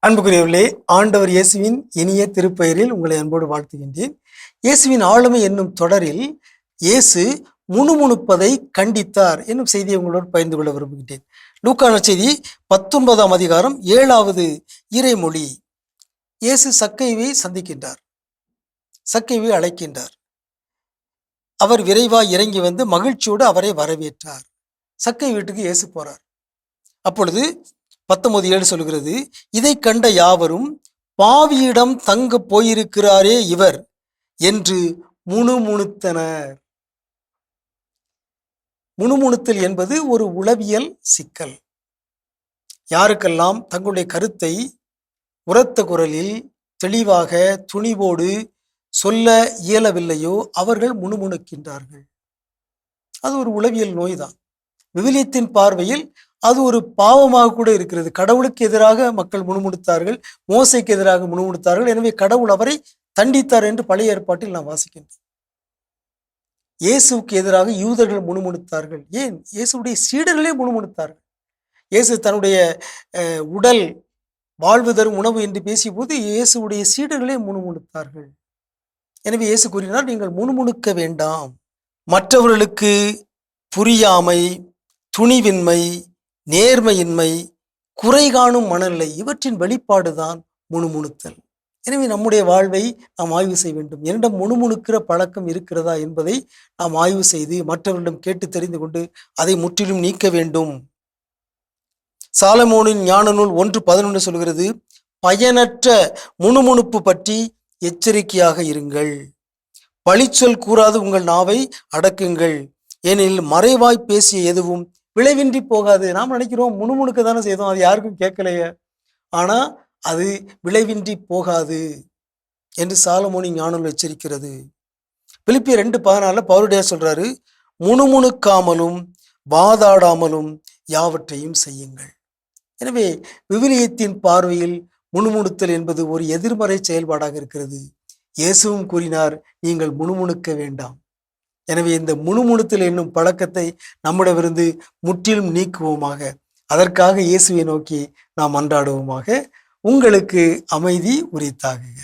அன்புக்குரியவர்களே, ஆண்டவர் இயேசுவின் இனிய திருப்பெயரில் உங்களை அன்போடு வாழ்த்துகின்றேன். இயேசுவின் ஆளுமை என்னும் தொடரில் இயேசு முணுமுணுப்பதை கண்டித்தார் என்னும் செய்தியை உங்களோடு பகிர்ந்து கொள்ள விரும்புகின்றேன். லூக்கா நற்செய்தி 19ஆம் அதிகாரம் 7வது இறைமொழி. இயேசு சக்கையை சந்திக்கின்றார், சக்கையை அழைக்கின்றார். அவர் விரைவாக இறங்கி வந்து மகிழ்ச்சியோடு அவரை வரவேற்றார். சக்கை வீட்டுக்கு இயேசு போறார். அப்பொழுது 19:7 சொல்கிறது, இதை கண்ட யாவரும் பாவியிடம் தங்க போயிருக்கிறாரே இவர் என்று முணுமுணுத்தனர். முணுமுணுத்தல் என்பது ஒரு உளவியல் சிக்கல். யாருக்கெல்லாம் தங்களுடைய கருத்தை உரத்த குரலில் தெளிவாக துணிவோடு சொல்ல இயலவில்லையோ அவர்கள் முணுமுணுக்கின்றார்கள். அது ஒரு உளவியல் நோய்தான். விவிலியத்தின் பார்வையில் அது ஒரு பாவமாக கூட இருக்கிறது. கடவுளுக்கு எதிராக மக்கள் முணுமுணுத்தார்கள், மோசைக்கு எதிராக முணுமுணுத்தார்கள். எனவே கடவுள் அவரை தண்டித்தார் என்று பழைய ஏற்பாட்டில் நாம் வாசிக்கின்றோம். இயேசுவுக்கு எதிராக யூதர்கள் முணுமுணுத்தார்கள். ஏன்? இயேசுடைய சீடர்களே முணுமுணுத்தார்கள். இயேசு தன்னுடைய உடல் வாழ்வு தரும் உணவு என்று பேசிய போது இயேசுடைய சீடர்களே முணுமுணுத்தார்கள். எனவே இயேசு கூறினார், நீங்கள் முணுமுணுக்க வேண்டாம். மற்றவர்களுக்கு புரியாமை, துணிவின்மை, நேர்மையின்மை, குறை காணும் மனநிலை, இவற்றின் வெளிப்பாடுதான் முணுமுணுத்தல். எனவே நம்முடைய வாழ்வை நாம் ஆய்வு செய்ய வேண்டும். என்னிடம் முணுமுணுக்கிற பழக்கம் இருக்கிறதா என்பதை நாம் ஆய்வு செய்து மற்றவர்களிடம் கேட்டு தெரிந்து கொண்டு அதை முற்றிலும் நீக்க வேண்டும். சாலமோனின் ஞான நூல் 1:11 சொல்கிறது, பயனற்ற முணுமுணுப்பு பற்றி எச்சரிக்கையாக இருங்கள். பழிச்சொல் கூறாது உங்கள் நாவை அடக்குங்கள், ஏனெனில் மறைவாய் பேசிய எதுவும் விளைவின்றி போகாது. நாம் நினைக்கிறோம் முணுமுணுக்க தானே செய்தோம், அது யாருக்கும் கேட்கலையே. ஆனா அது விளைவின்றி போகாது என்று சாலமோனின் ஞான நூல் எச்சரிக்கிறது. பிலிப்பியர் 2:14 பவுலுடைய சொல்றாரு, முணுமுணுக்காமலும் வாதாடாமலும் யாவற்றையும் செய்யுங்கள். எனவே விவிலியத்தின் பார்வையில் முணுமுணுத்தல் என்பது ஒரு எதிர்மறை செயல்பாடாக இருக்கிறது. இயேசுவும் கூறினார், நீங்கள் முணுமுணுக்க வேண்டாம். எனவே இந்த முணுமுணுத்தல் என்னும் பழக்கத்தை நம்மிடமிருந்து முற்றிலும் நீக்குவோமாக. அதற்காக இயேசுவை நோக்கி நாம் மன்றாடுவோமாக. உங்களுக்கு அமைதி உரித்தாகுக.